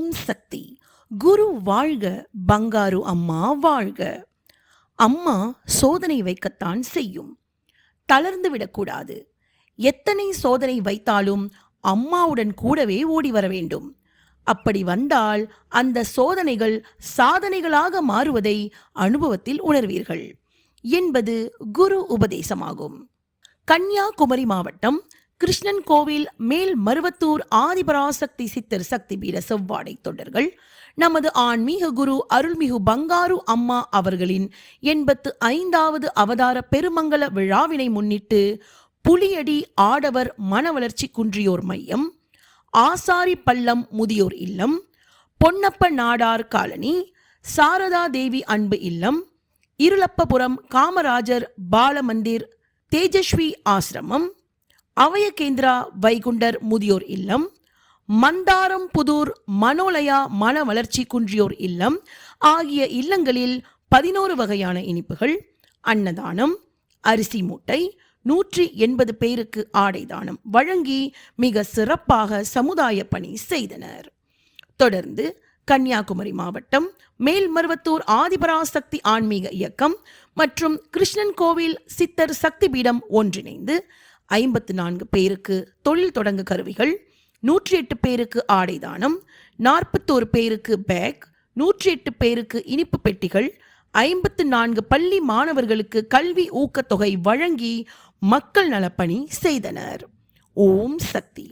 ஓம் சக்தி. குரு வாழ்க, பங்காரு அம்மா வாழ்க. அம்மா சோதனை வைக்கத்தான் செய்யும், தளர்ந்து விடக்கூடாது. எத்தனை சோதனை வைத்தாலும் அம்மாவுடன் கூடவே ஓடி வர வேண்டும். அப்படி வந்தால் அந்த சோதனைகள் சாதனைகளாக மாறுவதை அனுபவத்தில் உணர்வீர்கள் என்பது குரு உபதேசமாகும். கன்னியாகுமரி மாவட்டம் கிருஷ்ணன் கோவில் மேல் மருவத்தூர் ஆதிபராசக்தி சித்தர் சக்தி பீட செவ்வாடை தொண்டர்கள் நமது ஆன்மீக குரு அருள்மிகு பங்காரு அம்மா அவர்களின் 85வது அவதார பெருமங்கல விழாவினை முன்னிட்டு புலியடி ஆடவர் மனவளர்ச்சி குன்றியோர் மையம், ஆசாரி பள்ளம் முதியோர் இல்லம், பொன்னப்ப நாடார் காலனி, சாரதா தேவி அன்பு இல்லம், இருளப்பபுரம் காமராஜர் பாலமந்திர் தேஜஸ்வி ஆசிரமம், அவயகேந்திரா வைகுண்டர் முதியோர் இல்லம், மந்தாரம் புதூர் மனோலயா மன வளர்ச்சி குன்றியோர் இல்லம் ஆகிய இல்லங்களில் 11 வகையான இனிப்புகள், அன்னதானம், அரிசி மூட்டை, 180 பேருக்கு ஆடை தானம் வழங்கி மிக சிறப்பாக சமுதாய பணி செய்தனர். தொடர்ந்து கன்னியாகுமரி மாவட்டம் மேல்மருவத்தூர் ஆதிபராசக்தி ஆன்மீக இயக்கம் மற்றும் கிருஷ்ணன் கோவில் சித்தர் சக்தி பீடம் ஒன்றிணைந்து 54 பேருக்கு தொழில் தொடங்க கருவிகள், 108 பேருக்கு ஆடை தானம், 41 பேருக்கு பேக், 108 பேருக்கு இனிப்பு பெட்டிகள், 54 பள்ளி மாணவர்களுக்கு கல்வி ஊக்கத்தொகை வழங்கி மக்கள் நலப்பணி செய்தனர். ஓம் சக்தி.